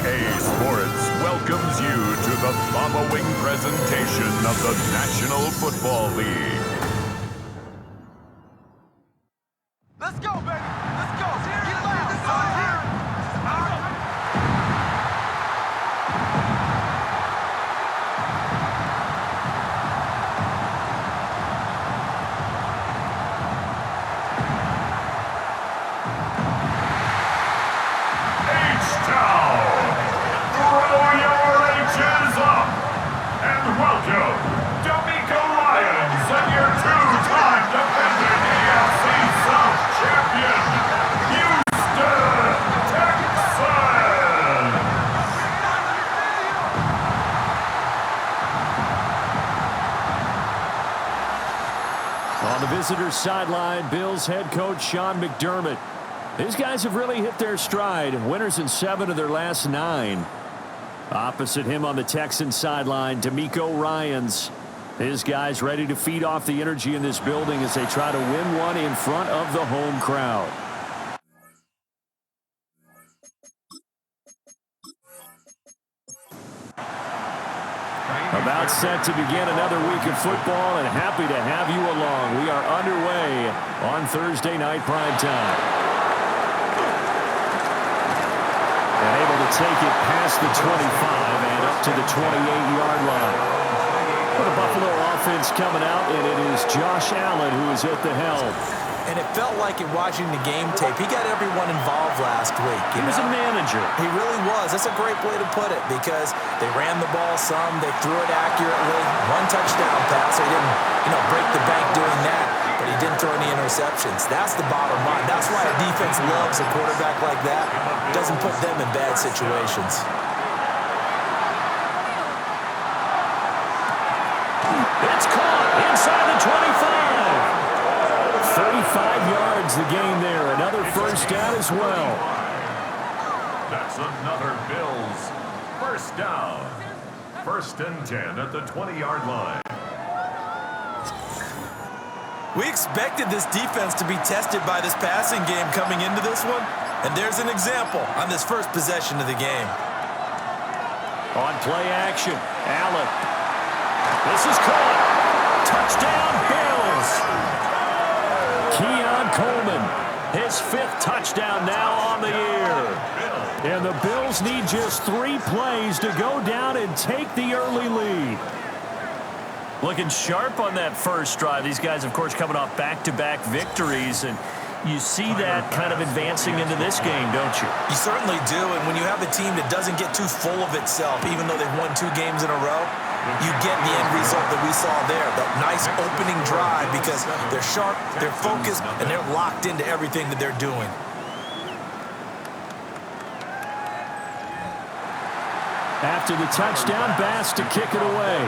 EA Sports welcomes you to the following presentation of the National Football League. Let's go, baby. Let's go. Get loud. H-Town, throw your H's up, and welcome, D'Amico Lions and your two-time defending AFC South champion, Houston Texans. On the visitor's sideline, Bills head coach Sean McDermott. These guys have really hit their stride. Winners in 7 of their last 9. Opposite him on the Texans sideline, D'Amico Ryans. His guys ready to feed off the energy in this building as they try to win one in front of the home crowd. About set to begin another week of football, and happy to have you along. We are underway on Thursday night primetime. And able to take it past the 25 and up to the 28-yard line. For the Buffalo offense coming out, and it is Josh Allen who is at the helm. And it felt like in watching the game tape, he got everyone involved last week. He was a manager. He really was. That's a great way to put it because they ran the ball some, they threw it accurately, 1 touchdown pass. So he didn't, break the bank doing that, but he didn't throw any interceptions. That's the bottom line. That's why a defense loves a quarterback like that. Doesn't put them in bad situations. It's caught inside the 25. 35 yards the gain there. Another first down as well. That's another Bills first down. 1st and 10 at the 20-yard line. We expected this defense to be tested by this passing game coming into this one, and there's an example on this first possession of the game. On play action, Allen. This is caught. Touchdown, Bills. Keon Coleman, his 5th touchdown now on the year. And the Bills need just 3 plays to go down and take the early lead. Looking sharp on that first drive. These guys, of course, coming off back-to-back victories, and you see that kind of advancing into this game, don't you? You certainly do, and when you have a team that doesn't get too full of itself, even though they've won 2 games in a row, you get the end result that we saw there, that nice opening drive, because they're sharp, they're focused, and they're locked into everything that they're doing. After the touchdown, Bass to kick it away.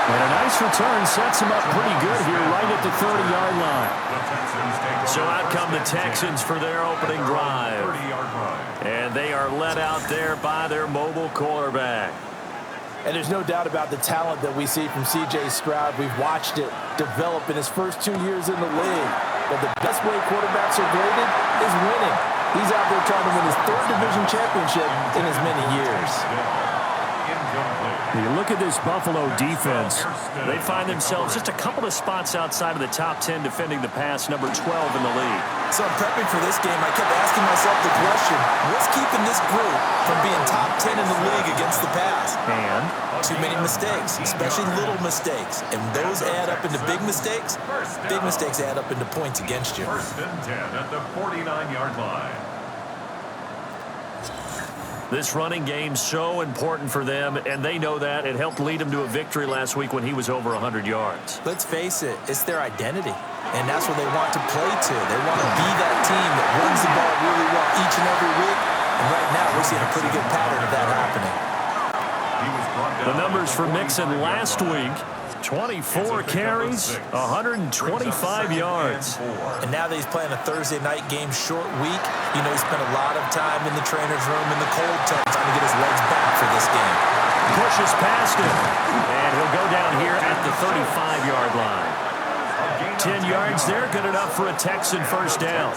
And a nice return sets him up pretty good here right at the 30-yard line. So out come the Texans for their opening drive. And they are led out there by their mobile quarterback. And there's no doubt about the talent that we see from C.J. Stroud. We've watched it develop in his first 2 years in the league. But the best way quarterbacks are graded is winning. He's out there trying to win his 3rd division championship in as many years. You look at this Buffalo defense, they find themselves just a couple of spots outside of the top 10 defending the pass, number 12 in the league. So in prepping for this game, I kept asking myself the question, what's keeping this group from being top 10 in the league against the pass? And too many mistakes, especially little mistakes. And those add up into big mistakes. Big mistakes add up into points against you. 1st and 10 at the 49-yard line. this running game so important for them, and they know that. It helped lead them to a victory last week when he was over 100 yards. Let's face it, it's their identity, and that's what they want to play to. They want to be that team that runs the ball really well each and every week, and right now we're seeing a pretty good pattern of that happening. The numbers for Mixon last week: 24 carries, 125 yards. And now that he's playing a Thursday night game, short week, you know he spent a lot of time in the trainer's room in the cold tub trying to get his legs back for this game. Pushes past him, and he'll go down here at the 35-yard line. A gain 10 yards there, good enough for a Texan first down.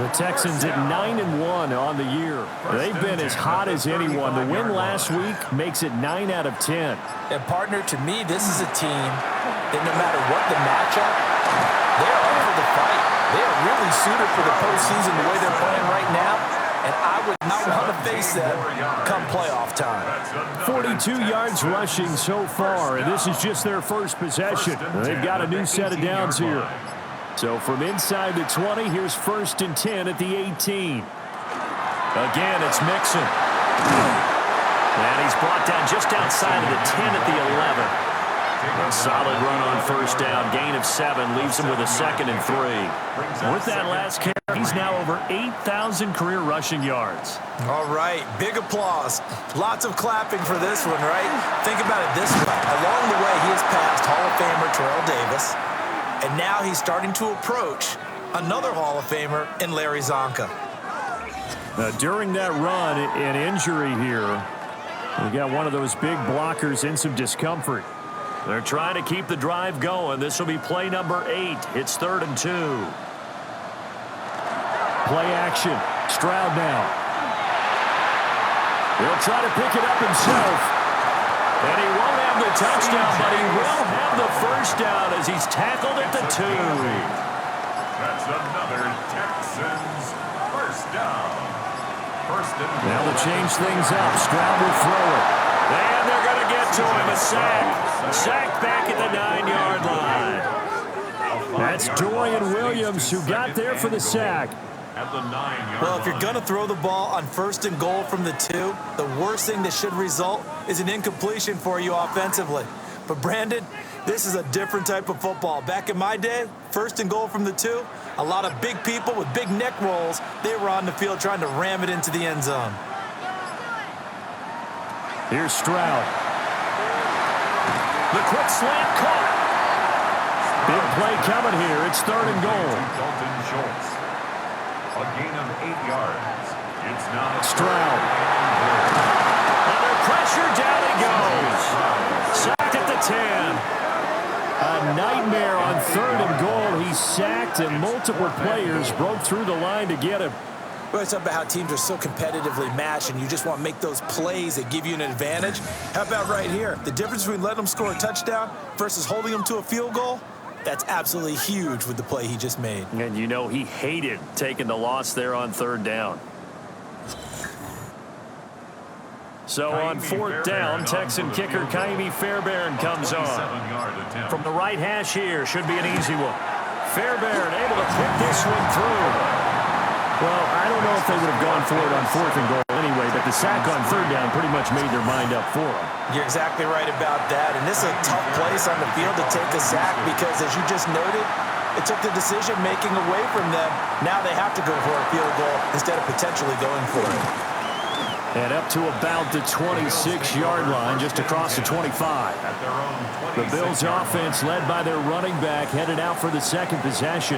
The Texans at 9-1 on the year. They've been as hot as anyone. The win last week makes it 9 out of 10. And partner, to me, this is a team that no matter what the matchup, they're up for the fight. They are really suited for the postseason the way they're playing right now. And I would not want to face them come playoff time. 42 yards rushing so far, and this is just their first possession. They've got a new set of downs here. So from inside the 20, here's 1st and 10 at the 18. Again, it's Mixon. And he's brought down just outside of the 10 at the 11. A solid run on first down. Gain of 7 leaves him with a 2nd and 3. With that last carry, he's now over 8,000 career rushing yards. All right, big applause. Lots of clapping for this one, right? Think about it this way. Along the way, he has passed Hall of Famer Terrell Davis, and now he's starting to approach another Hall of Famer in Larry Zonka. During that run, an injury here. We got one of those big blockers in some discomfort. They're trying to keep the drive going. This will be play number 8. It's 3rd and 2. Play action. Stroud now. He'll try to pick it up himself. And he won't have the touchdown, but he will have the first down as he's tackled at the 2. That's another Texans first down. Now to change things up. Stroud will throw it. And they're going to get to him. A sack. Sack back at the 9-yard line. That's Dorian Williams who got there for the sack. At the 9-yard Well, if you're going to throw the ball on 1st and goal from the 2, the worst thing that should result is an incompletion for you offensively. But, Brandon, this is a different type of football. Back in my day, 1st and goal from the 2, a lot of big people with big neck rolls, they were on the field trying to ram it into the end zone. Here's Stroud. The quick slant caught. Big play coming here. It's 3rd and goal. Dalton Schultz. A gain of 8 yards. It's now Stroud. Under pressure, down he goes. Sacked at the 10. A nightmare on 3rd and goal. He's sacked, and multiple players broke through the line to get him. Well, it's about how teams are so competitively matched, and you just want to make those plays that give you an advantage. How about right here? The difference between letting them score a touchdown versus holding them to a field goal, that's absolutely huge with the play he just made. And you know he hated taking the loss there on 3rd down. So on 4th down, Texan kicker Kaimi Fairbairn comes on. From the right hash here, should be an easy one. Fairbairn able to put this one through. Well, I don't know if they would have gone for it on 4th and goal anyway, but the sack on 3rd down pretty much made their mind up for them. You're exactly right about that, and this is a tough place on the field to take a sack because, as you just noted, it took the decision-making away from them. Now they have to go for a field goal instead of potentially going for it. And up to about the 26-yard line, just across the 25. The Bills' offense, led by their running back, headed out for the 2nd possession.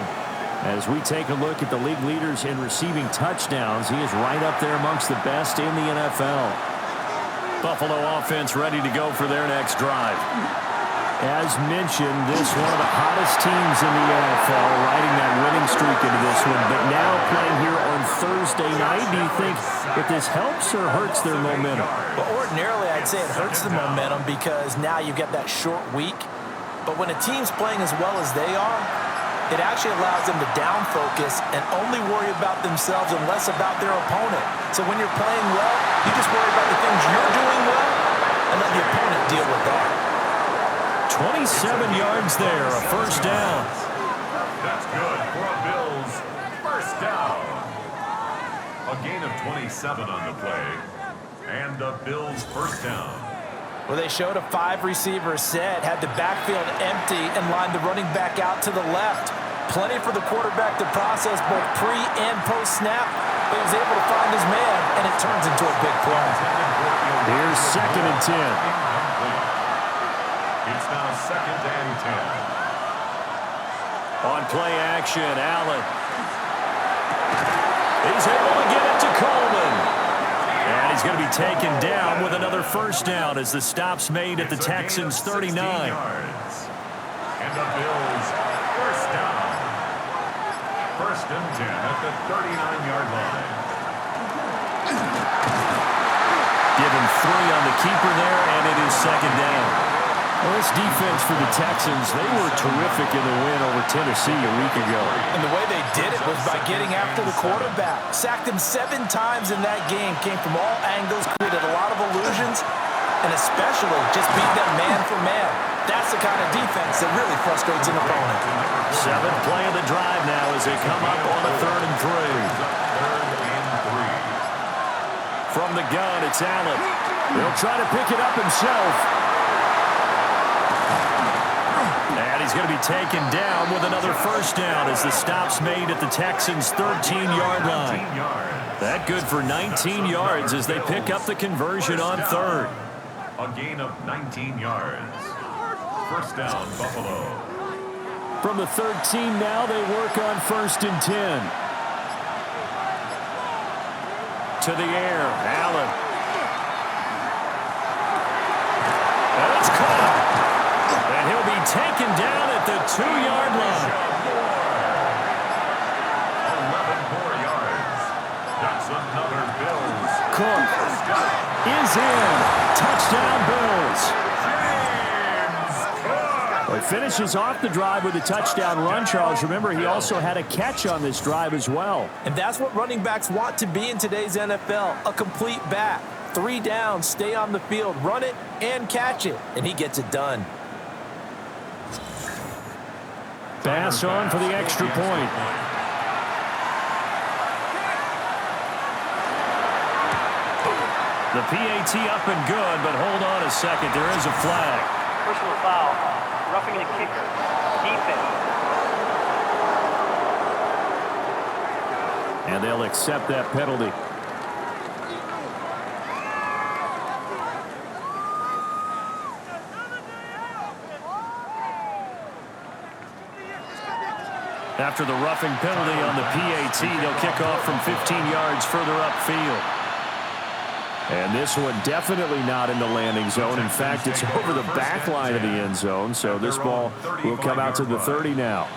As we take a look at the league leaders in receiving touchdowns, he is right up there amongst the best in the NFL. Buffalo offense ready to go for their next drive. As mentioned, this one of the hottest teams in the NFL, riding that winning streak into this one, but now playing here on Thursday night. Do you think that this helps or hurts their momentum? Well, ordinarily, I'd say it hurts the momentum because now you get that short week. But when a team's playing as well as they are, it actually allows them to down focus and only worry about themselves and less about their opponent. So when you're playing well, you just worry about the things you're doing well and let the opponent deal with that. 27 yards there, a first down. That's good for a Bills first down. A gain of 27 on the play. And the Bills first down. Well, they showed a 5-receiver set, had the backfield empty, and lined the running back out to the left. Plenty for the quarterback to process both pre- and post-snap, but he was able to find his man, and it turns into a big play. Here's 2nd and 10. It's now 2nd and 10. On play action, Allen. He's able to get it to Coleman. And he's going to be taken down with another first down as the stop's made at the Texans' 39. And the Bills First down. First and 10 at the 39-yard line. Given 3 on the keeper there, and it is second down. Well, this defense for the Texans, they were terrific in the win over Tennessee a week ago. And the way they did it was by getting after the quarterback. Sacked him 7 times in that game. Came from all angles, created a lot of illusions, and especially just beat them man for man. That's the kind of defense that really frustrates an opponent. 7th play of the drive now as they come up on a 3rd and 3. From the gun, it's Allen. He'll try to pick it up himself. And he's going to be taken down with another first down as the stop's made at the Texans' 13-yard line. That good for 19 yards as they pick up the conversion on 3rd. A gain of 19 yards. First down, Buffalo. From the 13 now, they work on 1st and 10. To the air, Allen. And it's caught. And he'll be taken down at the 2-yard line. 11 more yards. That's another Bills. Cook is in. Touchdown, Bills. Well, he finishes off the drive with a touchdown run, Charles. Remember, he also had a catch on this drive as well. And that's what running backs want to be in today's NFL, a complete back. 3 downs, stay on the field, run it, and catch it. And he gets it done. Pass on for the extra point. The PAT up and good, but hold on a second. There is a flag. Personal foul. Roughing the kicker. Defense. And they'll accept that penalty. After the roughing penalty on the PAT, they'll kick off from 15 yards further upfield. And this one definitely not in the landing zone. In fact, it's over the back line of the end zone, so this ball will come out to the 30 now.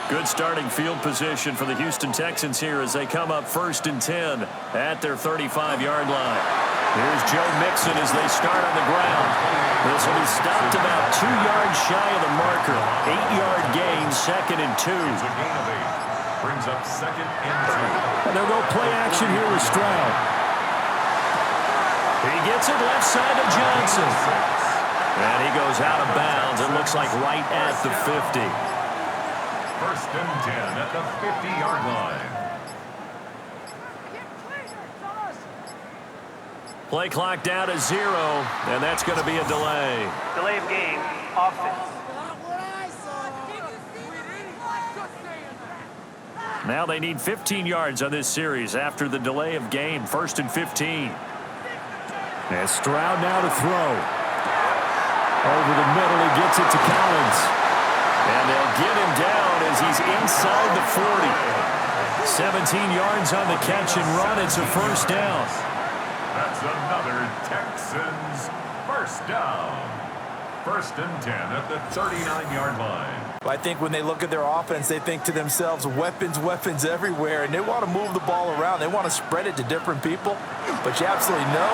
Good starting field position for the Houston Texans here as they come up 1st and 10 at their 35-yard line. Here's Joe Mixon as they start on the ground. This will be stopped about 2 yards shy of the marker. 8-yard gain, 2nd and 2. It's a gain of 8. Brings up 2nd and 2. And they'll go play action here with Stroud. He gets it left side to Johnson. And he goes out of bounds. It looks like right at the 50. 1st and 10 at the 50-yard line. Play clock down to 0, and that's going to be a delay. Delay of game. Offense. Now they need 15 yards on this series after the delay of game. 1st and 15. And Stroud now to throw. Over the middle, he gets it to Collins. And they'll get him down as he's inside the 40. 17 yards on the catch and run. It's a first down. That's another Texans first down. 1st and 10 at the 39-yard line. I think when they look at their offense, they think to themselves, weapons, weapons everywhere, and they want to move the ball around. They want to spread it to different people, but you absolutely know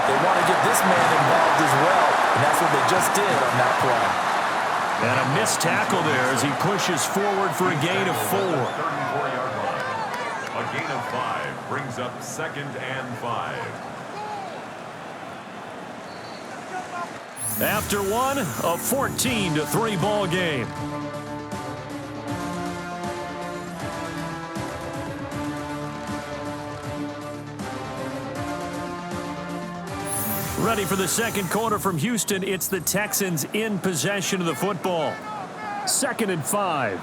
they want to get this man involved as well, and that's what they just did on that play. And a missed tackle there as he pushes forward for a gain of 4. 34-yard line. A gain of 5 brings up 2nd and 5. After one, a 14-3 ball game. Ready for the second quarter from Houston. It's the Texans in possession of the football. 2nd and 5.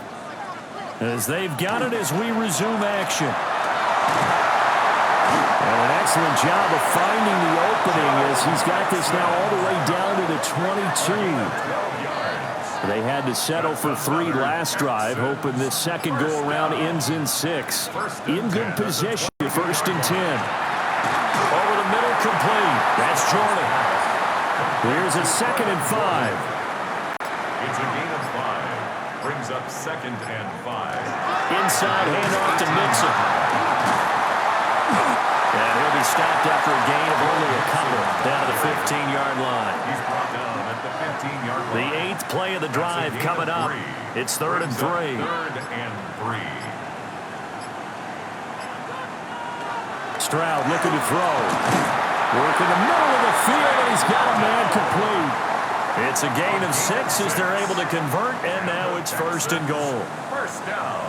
As they've got it as we resume action. And an excellent job of finding the opening as he's got this now all the way down to the 22. They had to settle for 3 last drive, hoping this second go-around ends in 6. In good position, 1st and 10. Over the middle, complete. That's Jordan. Here's a 2nd and 5. It's a gain of 5. Brings up 2nd and 5. Inside handoff to Mixon. And he'll be stopped after a gain of only a couple down to the 15-yard line. He's brought down at the 15-yard line. The 8th play of the drive coming up. It's 3rd and 3. 3rd and 3. Stroud looking to throw. Working the middle of the field, and he's got a man complete. It's a gain of 6 as they're able to convert, and now it's 1st and goal. First down.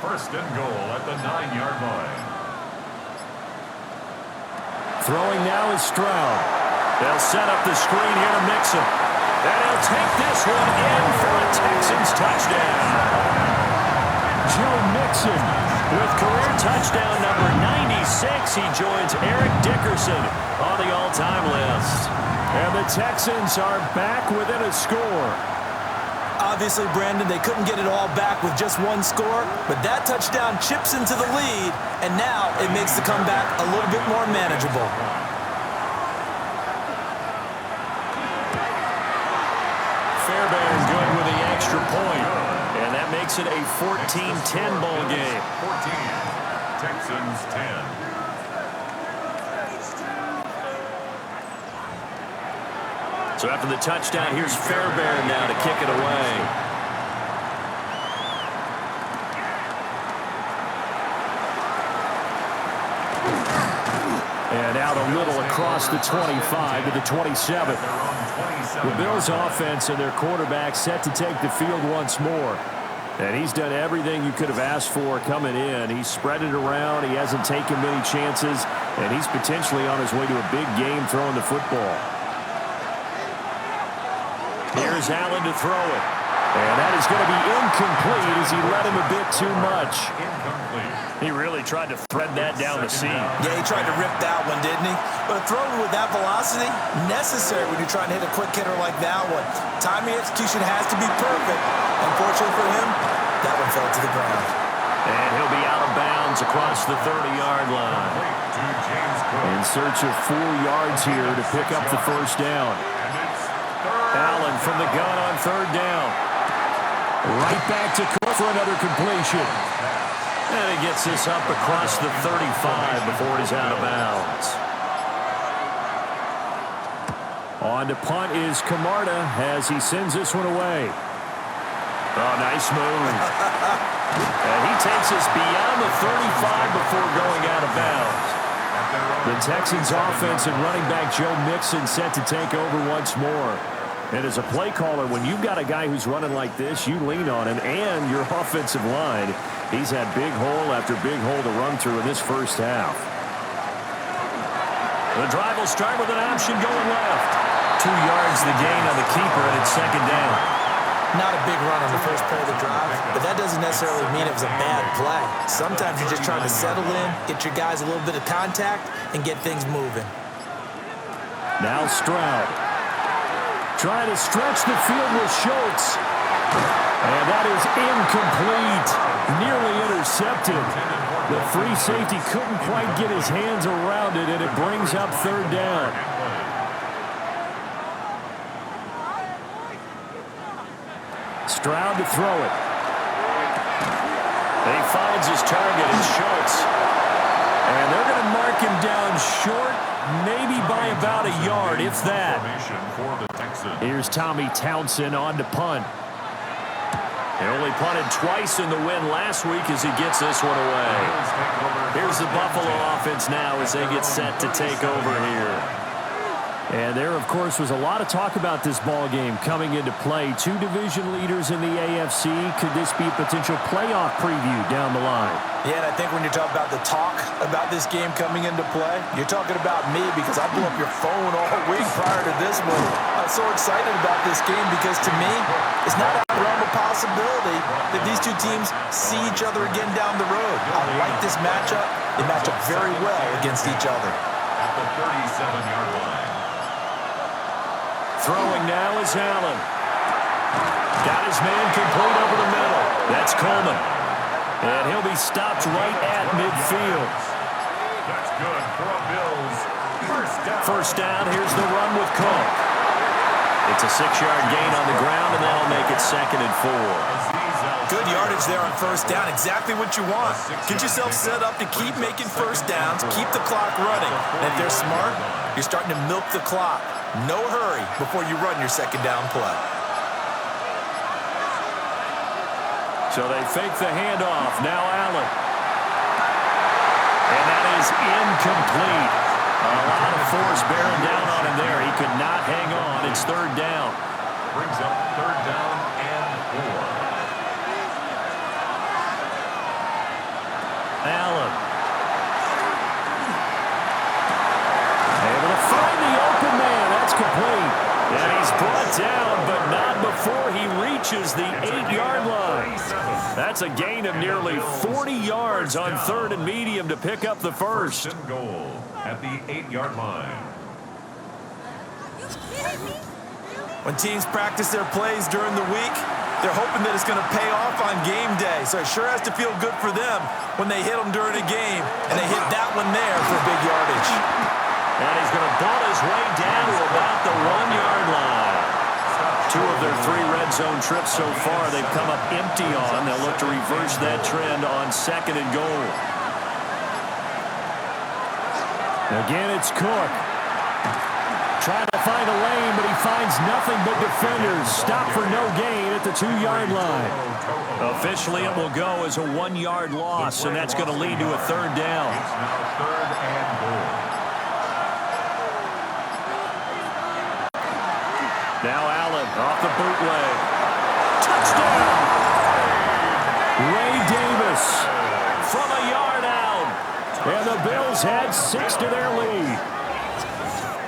1st and goal at the 9-yard line. Throwing now is Stroud. They'll set up the screen here to Mixon. And he'll take this one in for a Texans touchdown. Joe Mixon with career touchdown number 96. He joins Eric Dickerson on the all-time list. And the Texans are back within a score. Obviously, Brandon, they couldn't get it all back with just one score, but that touchdown chips into the lead, and now it makes the comeback a little bit more manageable. Fairbairn good with the extra point, and that makes it a 14-10 ball game. 14. Texans 10. So after the touchdown, here's Fairbairn now to kick it away. And out a little across the 25 to the 27. The Bills' offense and their quarterback set to take the field once more. And he's done everything you could have asked for coming in. He's spread it around. He hasn't taken many chances. And he's potentially on his way to a big game throwing the football. Here's Allen to throw it. And that is going to be incomplete as he led him a bit too much. Incomplete. He really tried to thread that down the seam. Yeah, he tried to rip that one, didn't he? But a throw with that velocity, necessary when you're trying to hit a quick hitter like that one. Timing execution has to be perfect. Unfortunately for him, that one fell to the ground. And he'll be out of bounds across the 30-yard line. In search of 4 yards here to pick up the first down. Allen from the gun on 3rd down. Right back to Cook for another completion. And he gets this up across the 35 before he's out of bounds. On to punt is Camarda as he sends this one away. Oh, nice move. And he takes us beyond the 35 before going out of bounds. The Texans offense and running back Joe Mixon set to take over once more. And as a play caller, when you've got a guy who's running like this, you lean on him and your offensive line. He's had big hole after big hole to run through in this first half. The drive will start with an option going left. 2 yards the gain on the keeper, and it's 2nd down. Not a big run on the first play of the drive, but that doesn't necessarily mean it was a bad play. Sometimes you're just trying to settle in, get your guys a little bit of contact, and get things moving. Now Stroud. Trying to stretch the field with Schultz. And that is incomplete. Nearly intercepted. The free safety couldn't quite get his hands around it, and it brings up 3rd down. Stroud to throw it. He finds his target, it's Schultz. And they're going to mark him down short, maybe by about a yard, if that. Here's Tommy Townsend on to punt. He only punted twice in the win last week as he gets this one away. Here's the Buffalo offense now as they get set to take over here. And there, of course, was a lot of talk about this ball game coming into play. 2 division leaders in the AFC. Could this be a potential playoff preview down the line? Yeah, and I think when you're talking about the talk about this game coming into play, you're talking about me because I blew up your phone all week prior to this one. I'm so excited about this game because, to me, it's not out of the realm of possibility that these two teams see each other again down the road. I like this matchup. They match up very well against each other. At the 37-yard line. Throwing now is Allen. Got his man complete over the middle. That's Coleman. And he'll be stopped right at midfield. That's good for a Bills. First down. First down, here's the run with Cook. It's a 6-yard gain on the ground, and that'll make it 2nd and 4. Good yardage there on first down. Exactly what you want. Get yourself set up to keep making first downs, keep the clock running. And if they're smart, you're starting to milk the clock. No hurry before you run your second down play. So they fake the handoff. Now Allen. And that is incomplete. A lot of force bearing down on him there. He could not hang on. It's 3rd down. Brings up 3rd down and 4. Allen. Able to find the open man. That's complete. And he's brought down, but not before he reaches the 8-yard line. That's a gain of nearly 40 yards on 3rd and medium to pick up the first. 1st and goal at the 8-yard line. When teams practice their plays during the week, they're hoping that it's going to pay off on game day. So it sure has to feel good for them when they hit them during a game, and they hit that one there for big yardage. And he's going to ball his way down to about the 1-yard line. 2 of their 3 red zone trips so far they've come up empty on. They'll look to reverse that trend on 2nd and goal. Again, it's Cook. Trying to find a lane, but he finds nothing but defenders. Stop for no gain at the 2-yard line. Officially, it will go as a 1-yard loss, and that's going to lead to a 3rd down. It's now 3rd and goal. Now Allen off the bootleg. Touchdown! Ray Davis from a yard out. And the Bills had 6 to their lead.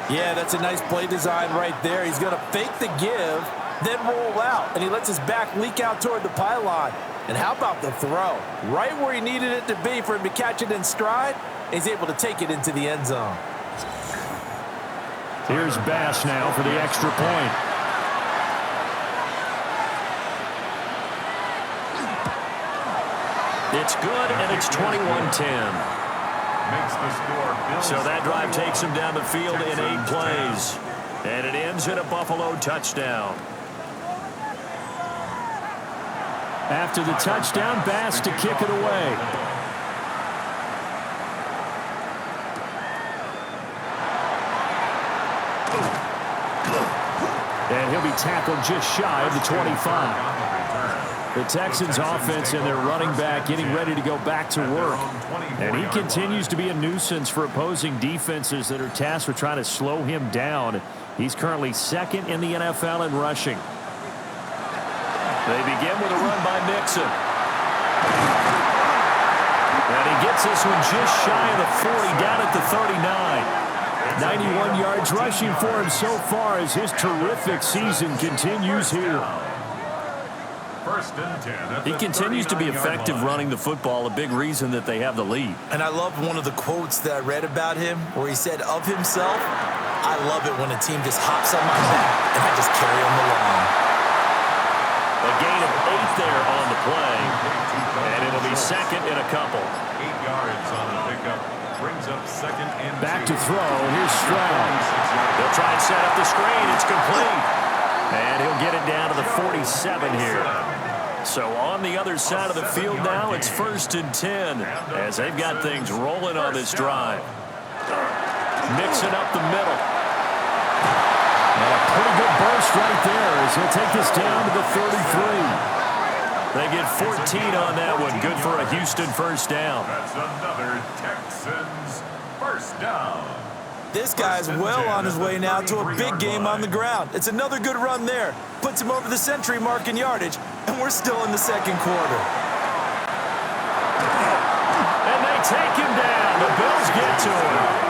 Yeah, that's a nice play design right there. He's going to fake the give, then roll out, and he lets his back leak out toward the pylon. And how about the throw? Right where he needed it to be for him to catch it in stride, he's able to take it into the end zone. Here's Bass now for the extra point. It's good, and it's 21-10. Makes the score. Bills So that drive takes him down the field in 8 plays. And it ends in a Buffalo touchdown. After the touchdown, Bass to kick it away. And he'll be tackled just shy of the 25. The Texans offense and their running back getting ready to go back to work. And he continues to be a nuisance for opposing defenses that are tasked with trying to slow him down. He's currently 2nd in the NFL in rushing. They begin with a run by Mixon. And he gets this one just shy of the 40, down at the 39. 91 yards rushing for him so far as his terrific season continues here. 1st and 10. He continues to be effective running the football, a big reason that they have the lead. And I love one of the quotes that I read about him where he said of himself, I love it when a team just hops on my back and I just carry them along. A gain of 8 there on the play, and it'll be 2nd in a couple. 8 yards on the pickup. Brings up 2nd and 2. Back to throw. Here's Stroud. They'll try and set up the screen. It's complete. And he'll get it down to the 47 here. So on the other side of the field now, it's 1st and 10 as they've got things rolling on this drive. Mixing up the middle. And a pretty good burst right there as he'll take this down to the 33. They get 14 on that one. Good for a Houston 1st down. That's another Texans 1st down. This guy's well on his way now to a big game on the ground. It's another good run there. Puts him over the century mark in yardage, and we're still in the 2nd quarter. And they take him down. The Bills get to him.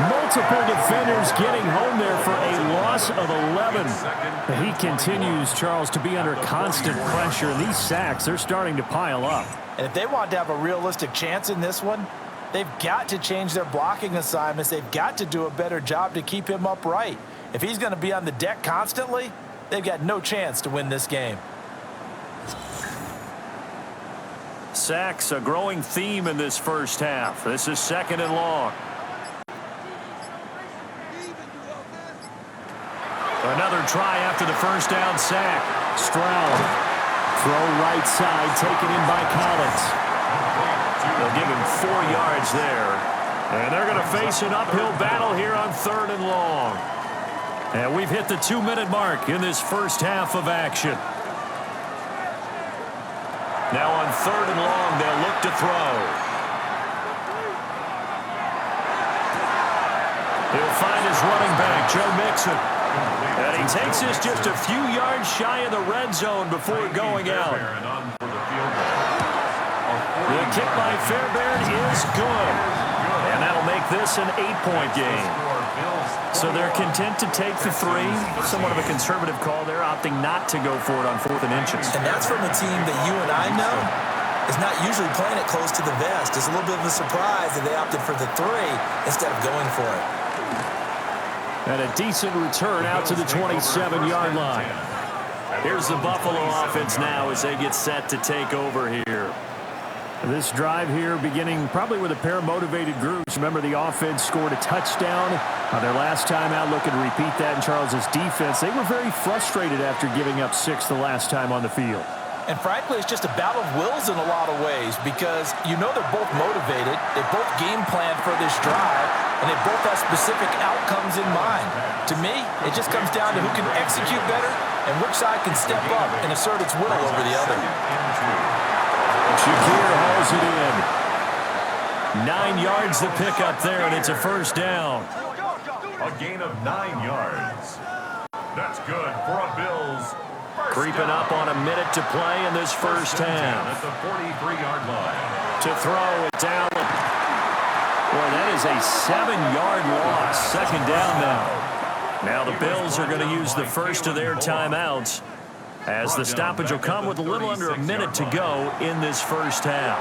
Multiple defenders getting home there for a loss of 11. He continues, Charles, to be under constant pressure. And these sacks, they're starting to pile up. And if they want to have a realistic chance in this one, they've got to change their blocking assignments. They've got to do a better job to keep him upright. If he's going to be on the deck constantly, they've got no chance to win this game. Sacks, a growing theme in this 1st half. This is 2nd and long. Another try after the first down sack. Stroud. Throw right side, taken in by Collins. They'll give him 4 yards there. And they're going to face an uphill battle here on 3rd and long. And we've hit the 2-minute mark in this first half of action. Now on 3rd and long, they'll look to throw. He'll find his running back, Joe Mixon. And he takes this just a few yards shy of the red zone before going out. The kick by Fairbairn is good. And that'll make this an 8-point game. So they're content to take the 3. Somewhat of a conservative call there, opting not to go for it on 4th and inches. And that's from a team that you and I know is not usually playing it close to the vest. It's a little bit of a surprise that they opted for the 3 instead of going for it. And a decent return out to the 27-yard line. Here's the Buffalo offense now as they get set to take over here. This drive here beginning probably with a pair of motivated groups. Remember, the offense scored a touchdown on their last time out. Looking to repeat that in Charles's defense. They were very frustrated after giving up 6 the last time on the field. And frankly, it's just a battle of wills in a lot of ways because you know they're both motivated. They both game plan for this drive, and they both have specific outcomes in mind. To me, it just comes down to who can execute better and which side can step up and assert its will over the other. Shakir hauls it in. 9 yards the pickup there, and it's a first down. A gain of 9 yards. That's good for a Bills. Creeping up on a minute to play in this first half. At the 43-yard line. To throw it down. Boy, that is a 7-yard loss. Second down now. Now the Bills are going to use the first of their timeouts, as the stoppage will come with a little under a minute to go in this first half.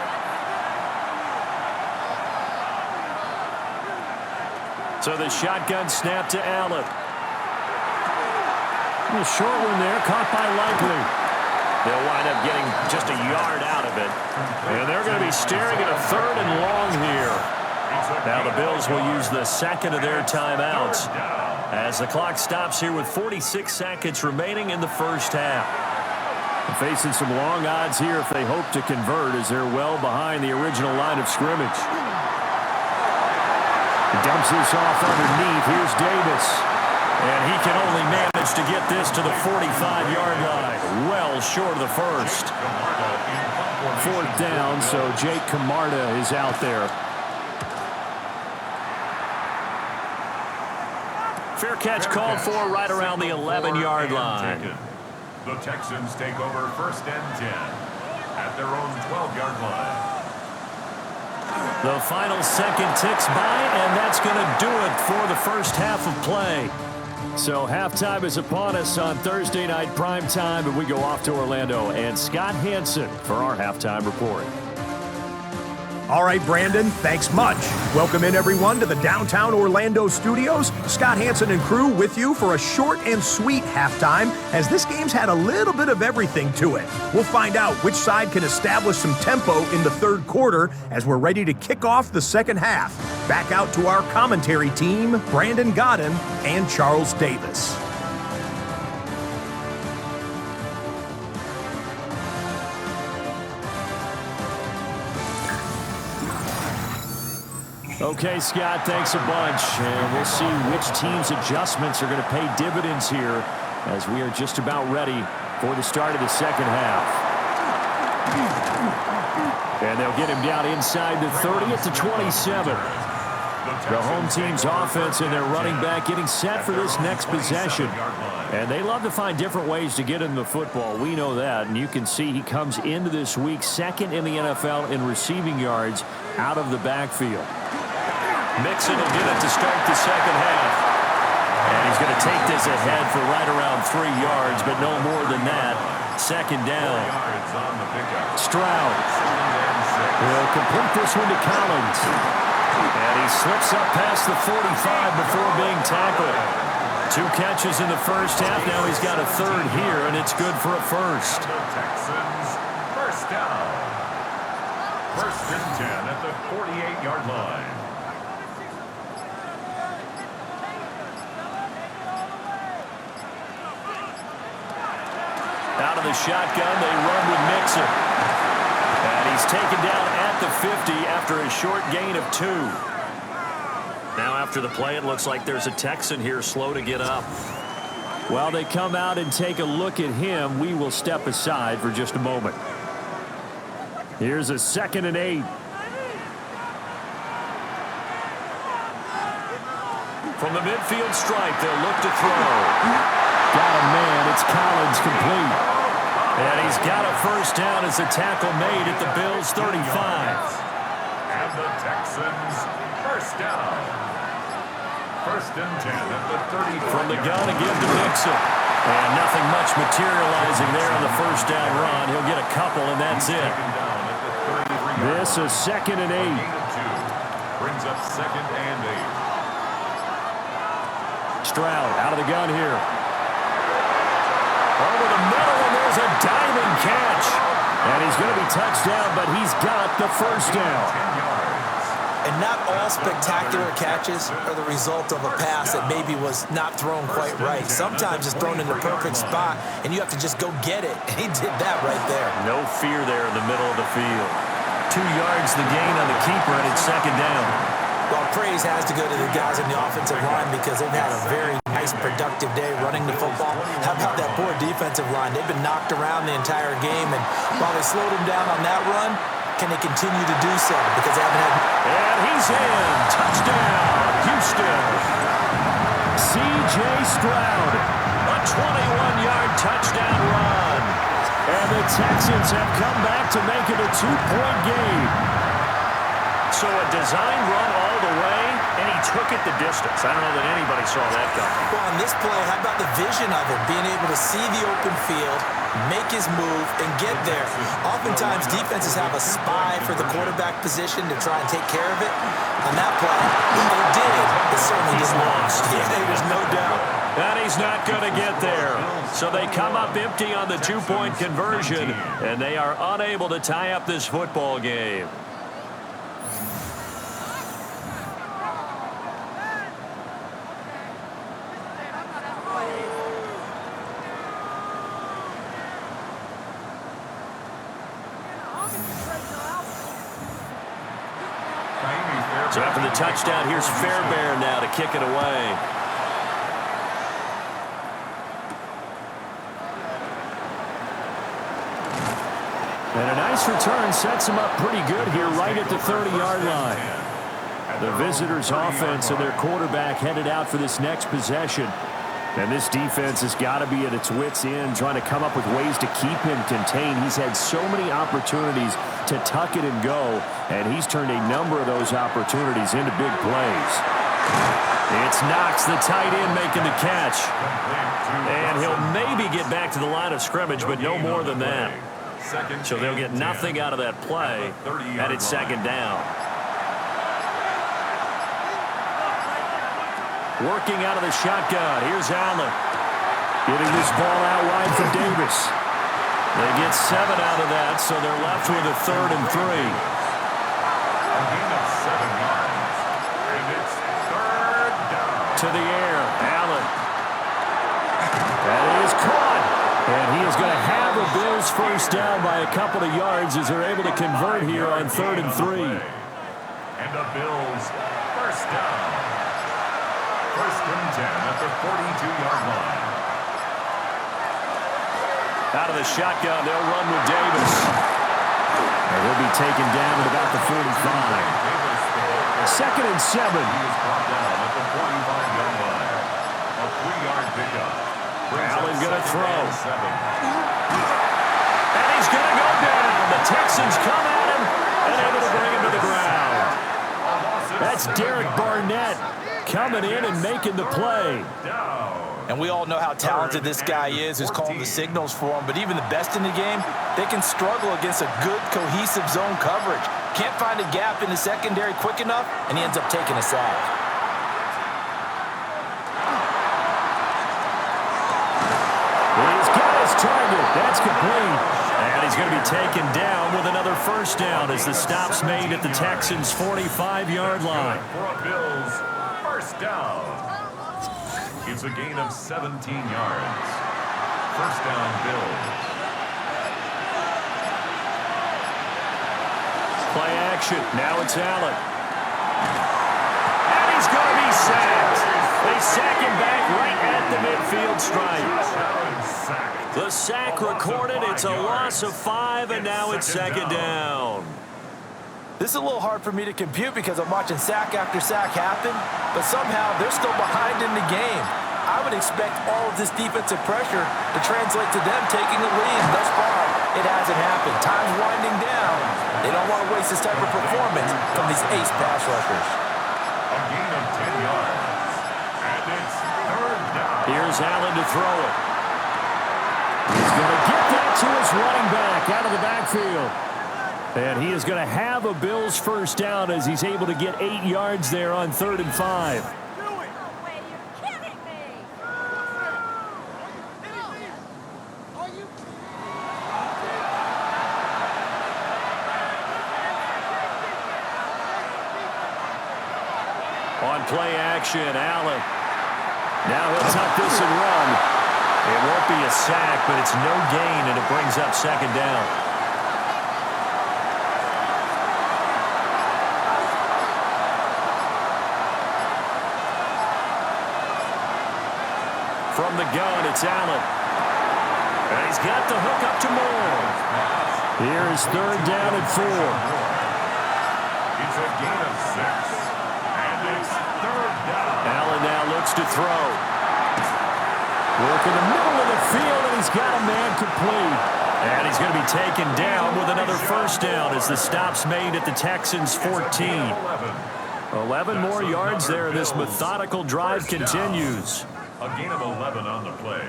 So the shotgun snap to Allen. A short one there, caught by Likely. They'll wind up getting just a yard out of it. And they're going to be staring at a 3rd and long here. Now the Bills will use the second of their timeouts as the clock stops here with 46 seconds remaining in the first half. Facing some long odds here if they hope to convert, as they're well behind the original line of scrimmage. He dumps this off underneath. Here's Davis. And he can only manage to get this to the 45-yard line. Well short of the first. 4th down, so Jake Camarda is out there. Fair catch called for right around the 11-yard line. The Texans take over 1st and 10 at their own 12-yard line. The final second ticks by, and that's going to do it for the first half of play. So halftime is upon us on Thursday night primetime, and we go off to Orlando and Scott Hansen for our halftime report. All right, Brandon, thanks much. Welcome in, everyone, to the downtown Orlando studios. Scott Hansen and crew with you for a short and sweet halftime, as this game's had a little bit of everything to it. We'll find out which side can establish some tempo in the 3rd quarter as we're ready to kick off the second half. Back out to our commentary team, Brandon Godden and Charles Davis. Okay, Scott, thanks a bunch. And we'll see which team's adjustments are going to pay dividends here as we are just about ready for the start of the second half. And they'll get him down inside the 30 at the 27. The home team's offense and their running back getting set for this next possession. And they love to find different ways to get him the football. We know that. And you can see he comes into this week 2nd in the NFL in receiving yards out of the backfield. Mixon will get it to start the second half. And he's going to take this ahead for right around 3 yards, but no more than that. Second down. Stroud will complete this one to Collins. And he slips up past the 45 before being tackled. 2 catches in the first half. Now he's got a 3rd here, and it's good for a first. Texans, first down. 1st and 10 at the 48-yard line. Out of the shotgun, they run with Mixon. And he's taken down at the 50 after a short gain of 2. Now after the play, it looks like there's a Texan here slow to get up. While they come out and take a look at him, we will step aside for just a moment. Here's a 2nd and 8. From the midfield stripe, they'll look to throw. Got a man. It's Collins complete. And he's got a first down as a tackle made at the Bills' 35. And the Texans first down. 1st and 10 at the 35. From the gun again to Mixon. And nothing much materializing there on the first down run. He'll get a couple, and that's it. This is 2nd and 8. Brings up 2nd and 8. Stroud out of the gun here. Over the middle, and there's a diving catch. And he's going to be touched down, but he's got the first down. And not all spectacular catches are the result of a pass that maybe was not thrown quite right. Sometimes it's thrown in the perfect spot, and you have to just go get it. And he did that right there. No fear there in the middle of the field. 2 yards the gain on the keeper, and it's 2nd down. Well, praise has to go to the guys on the offensive line because they've had a very nice, productive day running the football. How about that poor defensive line? They've been knocked around the entire game, and while they slowed them down on that run, can they continue to do so? Because they haven't had... And he's in. Touchdown, Houston. C.J. Stroud, a 21-yard touchdown run. And the Texans have come back to make it a 2-point game. So a design run all the way, and he took it the distance. I don't know that anybody saw that coming. Well, on this play, how about the vision of it? Being able to see the open field, make his move, and get there. Oftentimes, defenses have a spy for the quarterback position to try and take care of it. On that play, they did. It certainly did not. Yeah, there's no doubt. And he's not going to get there. So they come up empty on the 2-point conversion, and they are unable to tie up this football game. So after the touchdown, here's Fairbairn now to kick it away. And a nice return sets him up pretty good here right at the 30-yard line. The visitors' offense and their quarterback headed out for this next possession. And this defense has got to be at its wits' end, trying to come up with ways to keep him contained. He's had so many opportunities to tuck it and go, and he's turned a number of those opportunities into big plays. It's Knox, the tight end, making the catch. And he'll maybe get back to the line of scrimmage, but no more than that. So they'll get nothing out of that play, and it's 2nd down. Working out of the shotgun. Here's Allen. Getting this ball out wide for Davis. They get 7 out of that, so they're left with a 3rd and 3. A gain of 7 yards. And it's 3rd down. To the air. Allen. That is caught. And he is going to have a Bills first down by a couple of yards as they're able to convert here on 3rd and 3. And the Bills first down. 1st and 10 at the 42-yard line. Out of the shotgun, they'll run with Davis. And he'll be taken down at about the 45. 2nd and 7. He is brought down at the 45-yard line. A 3-yard pickup. Allen going to throw. And he's going to go down. The Texans come at him and able to bring him to the ground. That's Derek Barnett coming in and making the play. And we all know how talented this guy is who's calling the signals for him. But even the best in the game, they can struggle against a good, cohesive zone coverage. Can't find a gap in the secondary quick enough, and he ends up taking a sack. He's got his target. That's complete. And he's going to be taken down with another first down as the stop's made at the Texans' 45-yard line. For a Bills first down. It's a gain of 17 yards. First down, Bills. Play action. Now it's Allen. And he's going to be sacked. They sack him back right at the midfield stripe. The sack recorded. It's a loss of 5, and now it's second down. This is a little hard for me to compute because I'm watching sack after sack happen, but somehow they're still behind in the game. I would expect all of this defensive pressure to translate to them taking the lead. Thus far, it hasn't happened. Time's winding down. They don't want to waste this type of performance from these ace pass rushers. A gain of 10 yards. And it's third down. Here's Allen to throw it. He's going to get that to his running back out of the backfield. And he is going to have a Bills first down as he's able to get 8 yards there on 3rd and 5. On play action, Allen. Now he'll tuck this and run. It won't be a sack, but it's no gain, and it brings up second down. From the gun, it's Allen. And he's got the hook up to Moore. Here's 3rd down and 4. It's a gain of 6. And it's 3rd down. Allen now looks to throw. Work in the middle of the field, and he's got a man complete. And he's going to be taken down with another first down as the stop's made at the Texans' 14. 11 more yards there. This methodical drive continues. A gain of 11 on the play.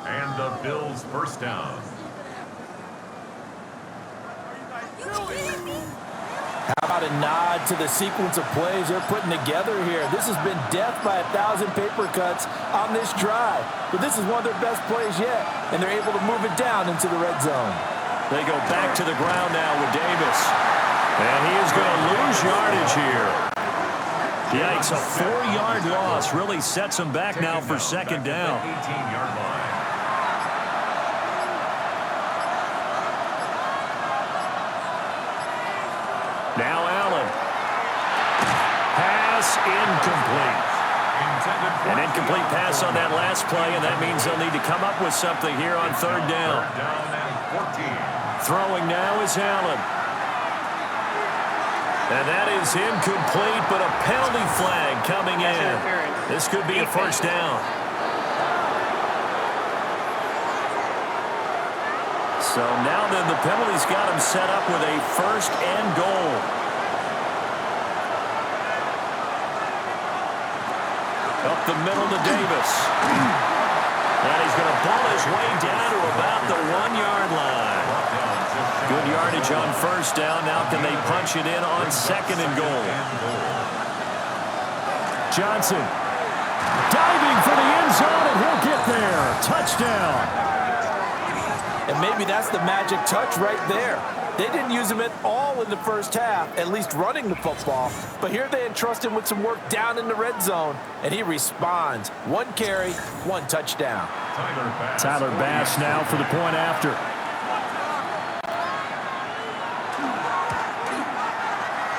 And the Bills first down. How about a nod to the sequence of plays they're putting together here? This has been death by 1,000 paper cuts on this drive. But this is one of their best plays yet, and they're able to move it down into the red zone. They go back to the ground now with Davis. And he is going to lose yardage here. Yikes, a 4-yard loss really sets him back now for second down. 18-yard line. Now Allen. Pass incomplete. An incomplete pass on that last play, and that means they'll need to come up with something here on 3rd down. Throwing now is Allen. And that is incomplete, but a penalty flag coming in. This could be a first down. So now then the penalty's got him set up with a 1st and goal. Up the middle to Davis. And he's going to pull his way down to about the 1-yard line. Good yardage on first down. Now can they punch it in on 2nd and goal? Johnson diving for the end zone, and he'll get there. Touchdown. And maybe that's the magic touch right there. They didn't use him at all in the first half, at least running the football. But here they entrust him with some work down in the red zone, and he responds. 1 carry, 1 touchdown. Tyler Bass now for the point after.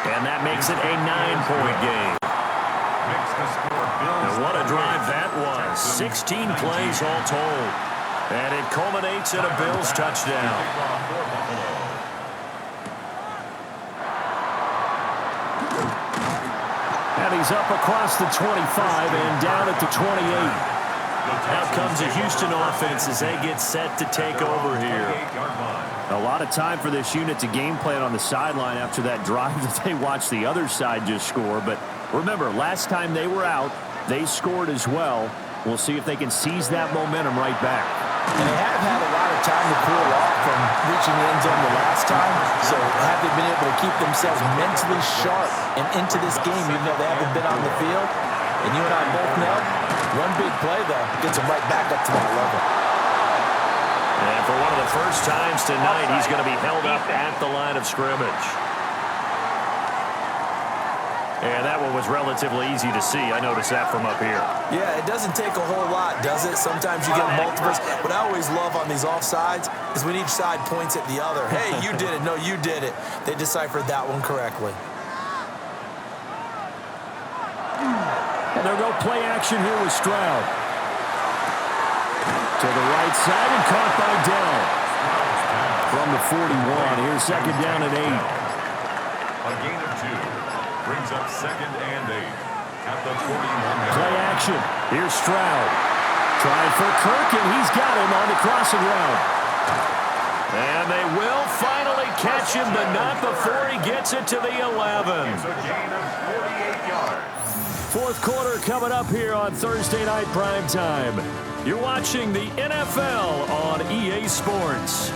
And that makes it a 9-point game. And what a drive that was. 16 plays all told. And it culminates in a Bills touchdown. And he's up across the 25 and down at the 28. Now comes a Houston offense as they get set to take over here. A lot of time for this unit to game plan on the sideline after that drive that they watched the other side just score. But remember, last time they were out, they scored as well. We'll see if they can seize that momentum right back. And they have had a lot of time to cool off from reaching the end zone the last time. So have they been able to keep themselves mentally sharp and into this game even though they haven't been on the field? And you and I both know, one big play, though, gets them right back up to that level. And for one of the first times tonight, he's going to be held up at the line of scrimmage. And that one was relatively easy to see. I noticed that from up here. Yeah, it doesn't take a whole lot, does it? Sometimes you get multiples. What I always love on these offsides is when each side points at the other. Hey, you did it. No, you did it. They deciphered that one correctly. And they'll go play action here with Stroud. To the right side and caught by Dell. From the 41, here's second down and 8. A gain of 2. Brings up second and 8 at the 41. Play action. Here's Stroud. Trying for Kirk, and he's got him on the crossing route. And they will finally catch him, but not before he gets it to the 11. It's a gain of 48 yards. Fourth quarter coming up here on Thursday Night Primetime. You're watching the NFL on EA Sports.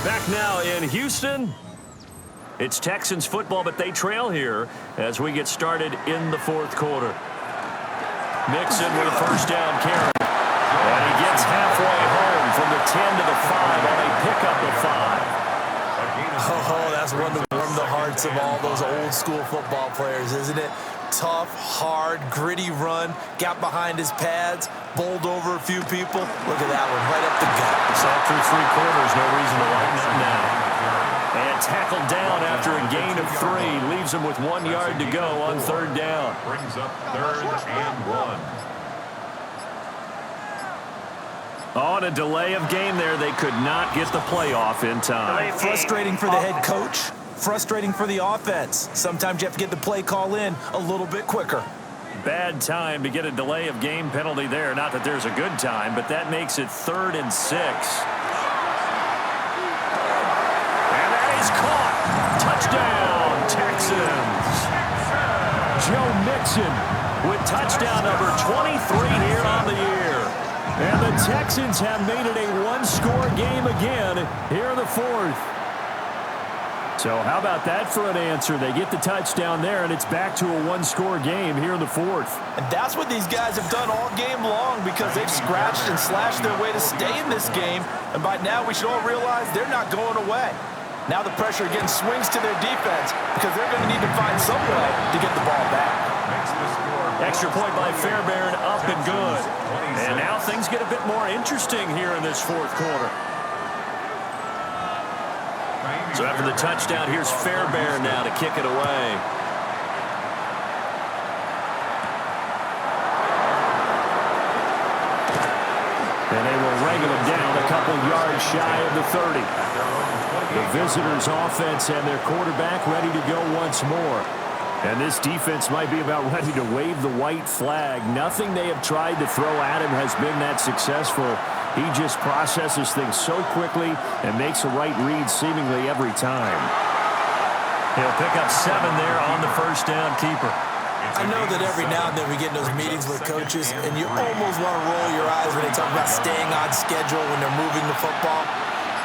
Back now in Houston. It's Texans football, but they trail here as we get started in the fourth quarter. Mixon with a first down carry. And he gets halfway home from the 10 to the 5 on a pickup of 5. Oh, that's one to warm the hearts of all those old school football players, isn't it? Tough, hard, gritty run, got behind his pads, bowled over a few people. Look at that one, right up the gut. Saw through 3 quarters, no reason to lighten up now. And tackled down after a gain of 3. Leaves him with 1 yard to go on third down. Brings up third and 1. On a delay of game there, they could not get the playoff in time. Frustrating for the head coach. Frustrating for the offense. Sometimes you have to get the play call in a little bit quicker. Bad time to get a delay of game penalty there. Not that there's a good time, but that makes it 3rd and 6. And that is caught. Touchdown, Texans. Joe Mixon with touchdown number 23 here on the year. And the Texans have made it a 1-score game again here in the fourth. So how about that for an answer? They get the touchdown there, and it's back to a 1-score game here in the fourth. And that's what these guys have done all game long because they've scratched and slashed their way to stay in this game. And by now, we should all realize they're not going away. Now the pressure again swings to their defense because they're going to need to find some way to get the ball back. Extra point by Fairbairn, up and good. And now things get a bit more interesting here in this fourth quarter. So after the touchdown, here's Fairbairn now to kick it away. And they will wrangle him down a couple yards shy of the 30. The visitors' offense and their quarterback ready to go once more. And this defense might be about ready to wave the white flag. Nothing they have tried to throw at him has been that successful. He just processes things so quickly and makes the right read seemingly every time. He'll pick up 7 there on the first down keeper. I know that every now and then we get in those meetings with coaches, and you almost want to roll your eyes when they talk about staying on schedule when they're moving the football.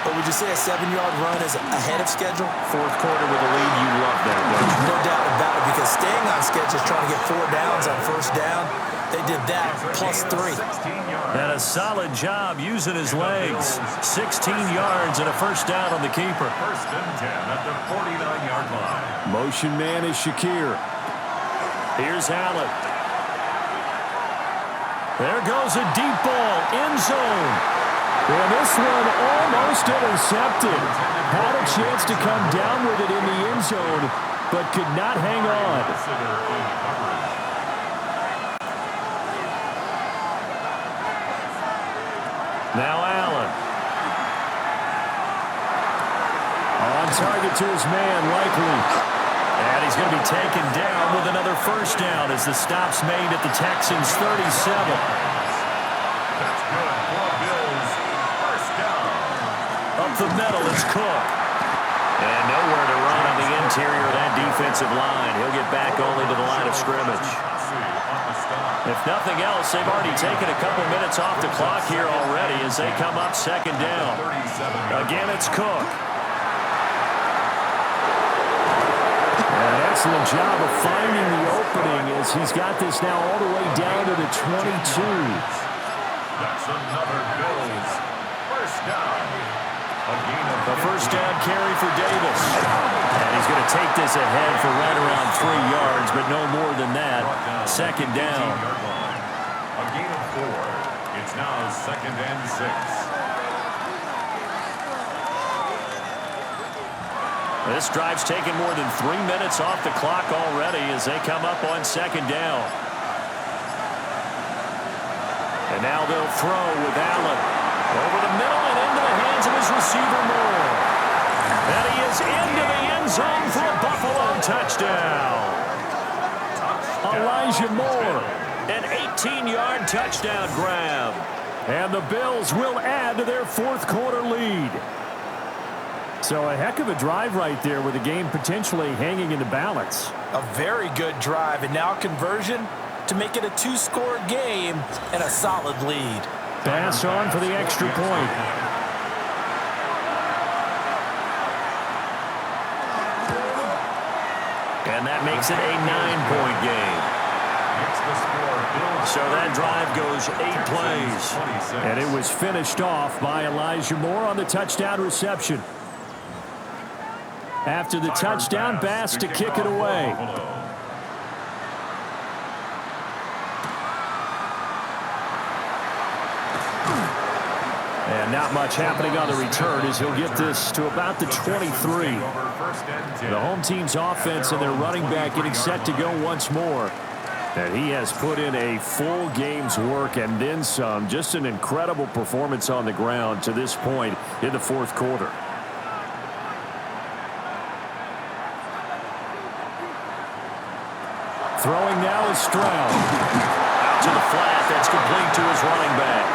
But would you say a 7-yard run is ahead of schedule? Fourth quarter with a lead, you love that, don't you? No doubt about it, because staying on schedule is trying to get 4 downs on first down. They did that, plus 3. And a solid job using his legs. 16 yards and a first down on the keeper. First and 10 at the 49-yard line. Motion man is Shakir. Here's Allen. There goes a deep ball, end zone. And this one almost intercepted. Had a chance to come down with it in the end zone, but could not hang on. Now Allen. On target to his man, likely. And he's going to be taken down with another first down as the stop's made at the Texans' 37. That's good for Bills. First down. Up the middle, it's Cook. And nowhere to run on the interior of that defensive line. He'll get back only to the line of scrimmage. If nothing else, they've already taken a couple minutes off the clock here already as they come up second down. Again, it's Cook. And excellent job of finding the opening as he's got this now all the way down to the 22. That's another Bills first down. A first down carry for Davis. And he's going to take this ahead for right around 3 yards, but no more than that. Second down. A gain of 4. It's now 2nd and 6. This drive's taken more than 3 minutes off the clock already as they come up on second down. And now they'll throw with Allen. Over the middle and into the hands of his receiver, Moore. And he is into the end zone for a Buffalo touchdown. Elijah Moore, an 18-yard touchdown grab. And the Bills will add to their 4th quarter lead. So a heck of a drive right there with the game potentially hanging in the balance. A very good drive, and now conversion to make it a 2-score game and a solid lead. Pass on for the extra point. And that makes it a 9-point game. So that drive goes 8 plays. And it was finished off by Elijah Moore on the touchdown reception. After the touchdown, Bass to kick it away. And not much happening on the return as he'll get this to about the 23. The home team's offense and their running back getting set to go once more. And he has put in a full game's work and then some. Just an incredible performance on the ground to this point in the 4th quarter. Throwing now is Stroud. Out to the flat. That's complete to his running back.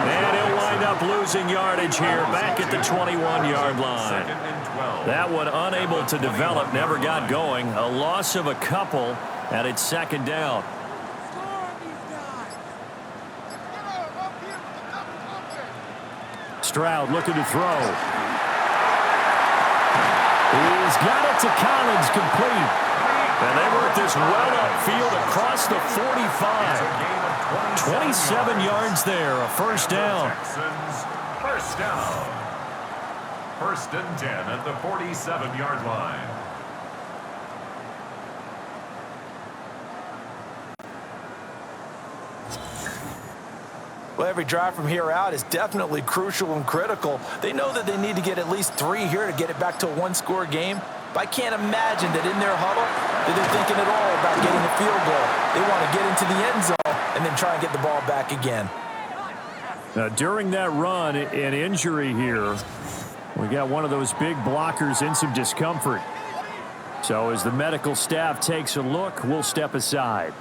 And he'll wind up losing yardage here back at the 21-yard line. That one unable to develop, never got going. A loss of a couple, and it's 2nd down. Stroud looking to throw. He's got it to Collins, complete. And they work this well upfield across the 45. 27 yards there, a first down. Texans, first down. 1st and 10 at the 47-yard line. Well, every drive from here out is definitely crucial and critical. They know that they need to get at least 3 here to get it back to a 1-score game. But I can't imagine that in their huddle that they're thinking at all about getting a field goal. They want to get into the end zone and then try and get the ball back again. Now, during that run, an injury here, we got one of those big blockers in some discomfort. So as the medical staff takes a look, we'll step aside.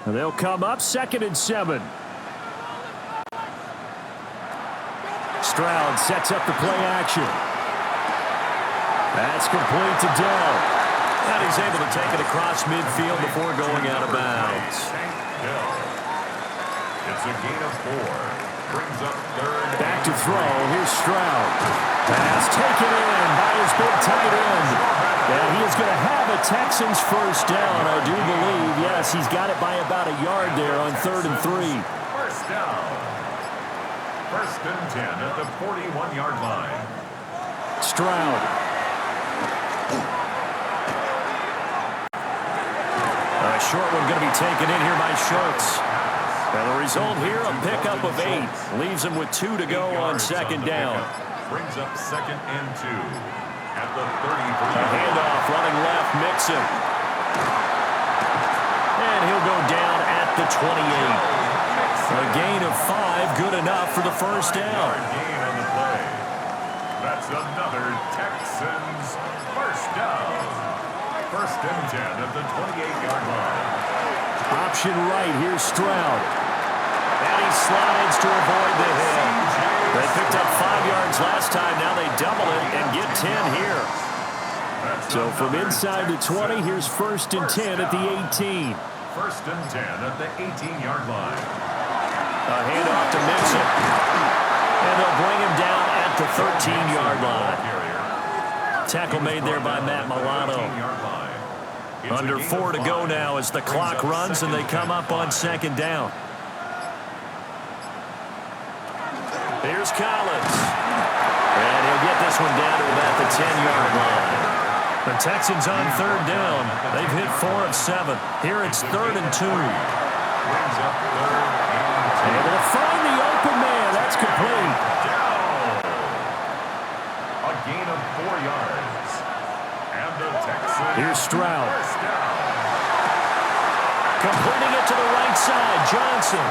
And they'll come up 2nd and 7. Stroud sets up the play action. That's complete to Dell. And he's able to take it across midfield before going out of bounds. It's a gain of 4. Brings up 3rd. Back to throw. Here's Stroud. Pass taken in by his big tight end. And he is going to have a Texans first down, I do believe. Yes, he's got it by about a yard there on 3rd and 3. First down. 1st and 10 at the 41-yard line. Stroud. A short one going to be taken in here by Schultz. And the result here, a pickup of 8. Leaves him with 2 to go on 2nd down. Brings up 2nd and 2 at the 33. A handoff running left, Mixon. And he'll go down at the 28. A gain of 5, good enough for the first down. Gain on the play. That's another Texans first down. 1st and 10 at the 28-yard line. Option right, here's Stroud. And he slides to avoid the hit. They picked up 5 yards last time, now they double it and get 10 here. So from inside the 20, here's 1st and 10 at the 18. 1st and 10 at the 18-yard line. A handoff to Mixon. And they'll bring him down at the 13-yard line. Tackle made there by Matt Milano. Under 4 to go now as the clock runs and they come up on second down. Here's Collins. And he'll get this one down to about the 10-yard line. The Texans on third down. They've hit 4 of 7. Here it's 3rd and 2. Able to find the open man. That's complete. A gain of 4 yards. And the Texans. Here's Stroud. Completing it to the right side. Johnson.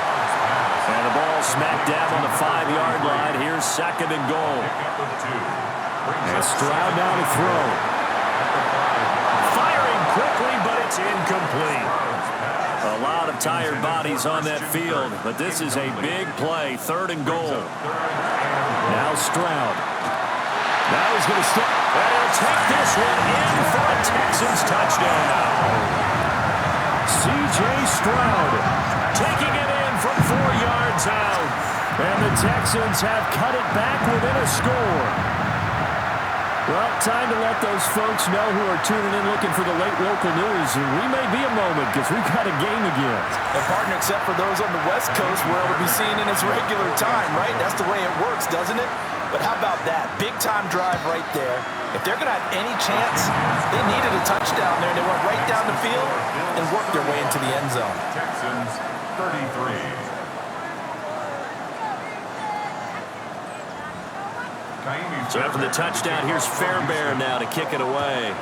And the ball smacked down on the 5-yard line. Here's 2nd and goal. And Stroud now to throw. Firing quickly, but it's incomplete. A lot of tired bodies on that field, but this is a big play. 3rd and goal. Now Stroud. Now he's going to step. And he'll take this one in for a Texans touchdown. C.J. Stroud taking it in from 4 yards out. And the Texans have cut it back within a score. Well, time to let those folks know who are tuning in looking for the late local news. We may be a moment because we've got a game again. And partner, except for those on the West Coast where it'll be seen in its regular time, right? That's the way it works, doesn't it? But how about that? Big-time drive right there. If they're going to have any chance, they needed a touchdown there. They went right down the field and worked their way into the end zone. Texans 33. So after the touchdown, here's Fairbairn now to kick it away.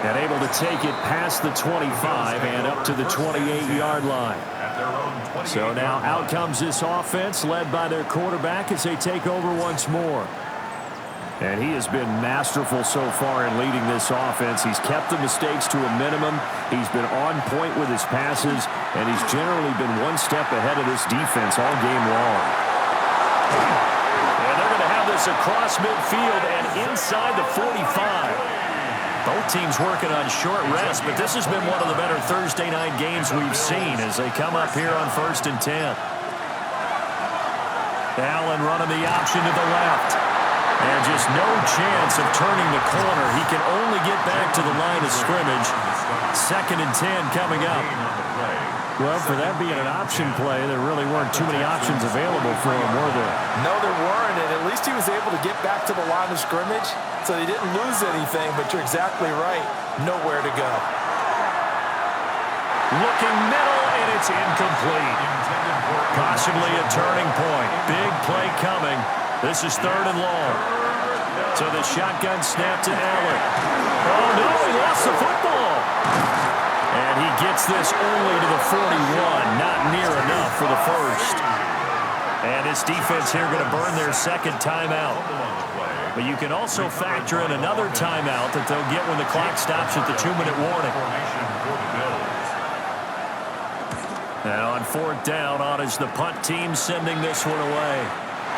And able to take it past the 25 and up to the 28-yard line. So now out comes this offense led by their quarterback as they take over once more. And he has been masterful so far in leading this offense. He's kept the mistakes to a minimum. He's been on point with his passes, and he's generally been one step ahead of this defense all game long. And they're going to have this across midfield and inside the 45. Both teams working on short rest, but this has been one of the better Thursday night games we've seen as they come up here on 1st and 10. Allen running the option to the left. And just no chance of turning the corner. He can only get back to the line of scrimmage. 2nd and 10 coming up. Well, for that being an option play, there really weren't too many options available for him, were there? No, there weren't, and at least he was able to get back to the line of scrimmage, so they didn't lose anything, but you're exactly right. Nowhere to go. Looking middle, and it's incomplete. Possibly a turning point. Big play coming. This is 3rd and long. So the shotgun snap to Allen. Oh, no, he lost the football. And he gets this only to the 41. Not near enough for the first. And this defense here going to burn their 2nd timeout. But you can also factor in another timeout that they'll get when the clock stops at the 2-minute warning. And on 4th down, on is the punt team sending this one away.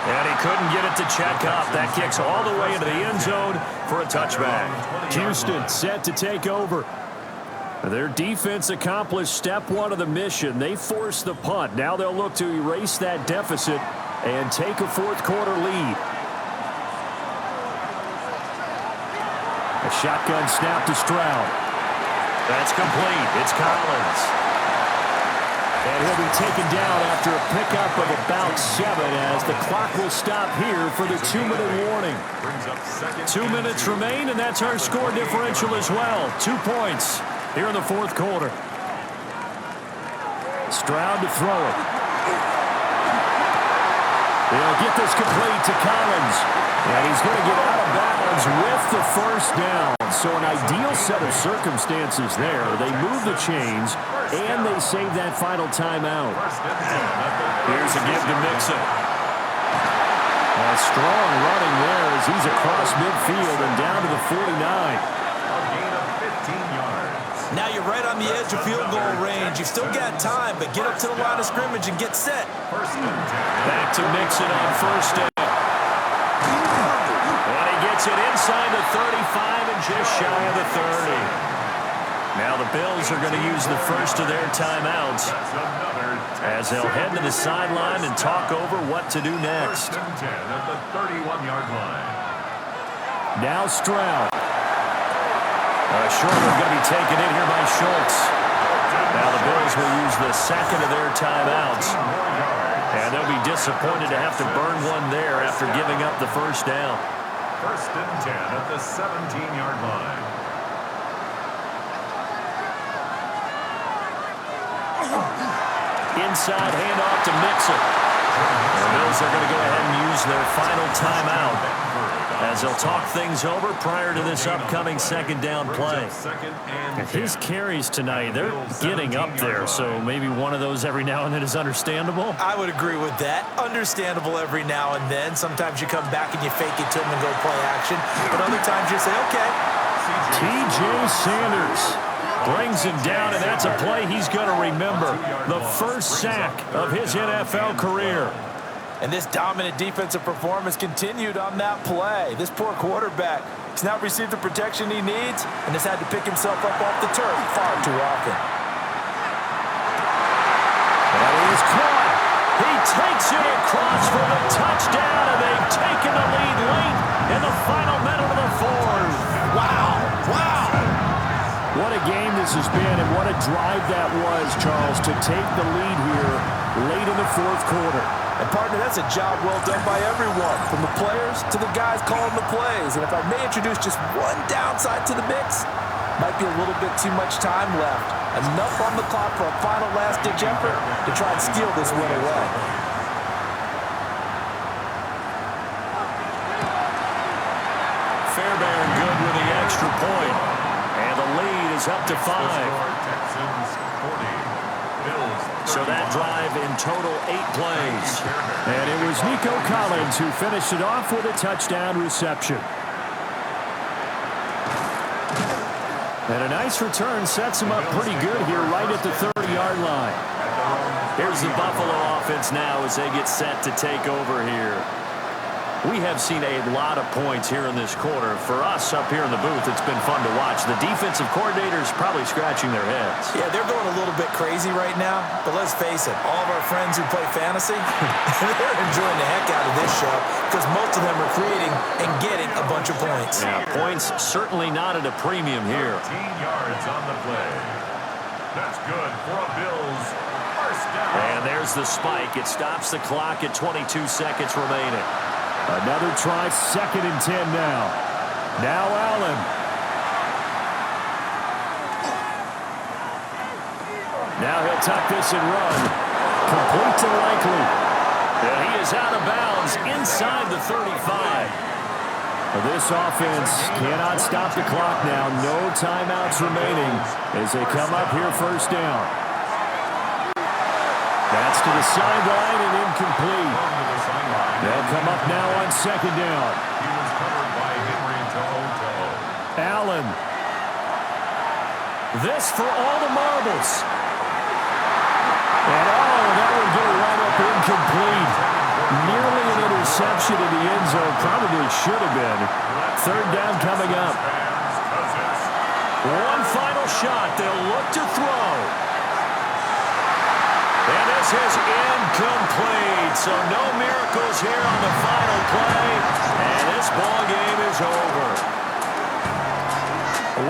And he couldn't get it to check up. That kicks all the way into the end zone for a touchback. Houston set to take over. Their defense accomplished step 1 of the mission. They forced the punt. Now they'll look to erase that deficit and take a 4th quarter lead. A shotgun snap to Stroud. That's complete. It's Collins. And he'll be taken down after a pickup of about 7 as the clock will stop here for the 2-minute warning. 2 minutes remain, and that's our score differential as well. 2 points here in the 4th quarter. Stroud to throw it. They'll get this complete to Collins. And he's going to get out of bounds with the first down. So an ideal set of circumstances there. They move the chains, and they save that final timeout. Here's a give to Mixon. A strong running there as he's across midfield and down to the 49. A gain of 15 yards. Now you're right on the edge of field goal range. You've still got time, but get up to the line of scrimmage and get set. 1st and 10. Back to Mixon on 1st down. And he gets it inside the 35 and just shy of the 30. Now the the Bills are going to use the first of their timeouts as they'll head to the sideline and talk over what to do next. First and 10 at the 31-yard line. Now Stroud. A short one going to be taken in here by Schultz. Now the Bills will use the second of their timeouts. And they'll be disappointed to have to burn one there after giving up the first down. First and 10 at the 17-yard line. Inside handoff to Mixon. The Bills are going to go ahead and use their final timeout as they'll talk things over prior to this upcoming second down play. His carries tonight, they're getting up there, so maybe one of those every now and then is understandable. I would agree with that. Understandable every now and then. Sometimes you come back and you fake it to him and go play action, but other times you say, okay. T.J. Sanders brings him down, and that's a play he's going to remember. The first sack of his NFL career. And this dominant defensive performance continued on that play. This poor quarterback has not received the protection he needs and has had to pick himself up off the turf far too often. And he's caught. He takes it across for the touchdown, and they've taken the lead late in the final minute of the fourth. Wow. Wow. What a game this has been, and what a drive that was, Charles, to take the lead here late in the fourth quarter. And, partner, that's a job well done by everyone, from the players to the guys calling the plays. And if I may introduce just one downside to the mix, might be a little bit too much time left. Enough on the clock for a final last-ditch effort to try and steal this win away. Fairbairn good with the extra point. And the lead is up to 5. Texans 40. Bills. So that drive in total 8 plays. And it was Nico Collins who finished it off with a touchdown reception. And a nice return sets him up pretty good here right at the 30-yard line. Here's the Buffalo offense now as they get set to take over here. We have seen a lot of points here in this quarter. For us up here in the booth, it's been fun to watch. The defensive coordinators probably scratching their heads. Yeah, they're going a little bit crazy right now, but let's face it, all of our friends who play fantasy, they're enjoying the heck out of this show because most of them are creating and getting a bunch of points. Yeah, points certainly not at a premium here. 13 yards on the play. That's good for a Bills first down. And there's the spike. It stops the clock at 22 seconds remaining. Another try, 2nd and 10 now. Now Allen. Now he'll tuck this and run. Complete to Likely. And he is out of bounds inside the 35. This offense cannot stop the clock now. No timeouts remaining as they come up here first down. That's to the sideline and incomplete. They'll come up now on 2nd down. He was covered by Henry Toho. Allen. This for all the marbles. And that will go right up incomplete. Nearly an interception in the end zone. Probably should have been. 3rd down coming up. One final shot. They'll look to throw. And this is incomplete. So no miracles here on the final play. And this ball game is over.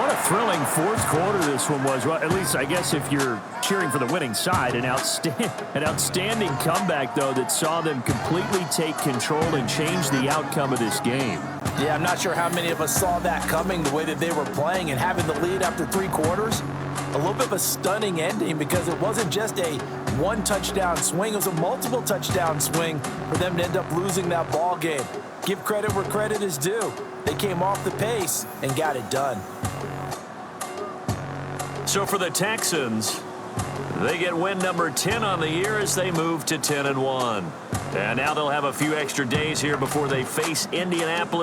What a thrilling fourth quarter this one was. Well, at least I guess if you're cheering for the winning side, an outstanding comeback, though, that saw them completely take control and change the outcome of this game. Yeah, I'm not sure how many of us saw that coming, the way that they were playing and having the lead after 3 quarters. A little bit of a stunning ending because it wasn't just a one-touchdown swing. It was a multiple touchdown swing for them to end up losing that ball game. Give credit where credit is due. They came off the pace and got it done. So for the Texans, they get win number 10 on the year as they move to 10-1. And now they'll have a few extra days here before they face Indianapolis.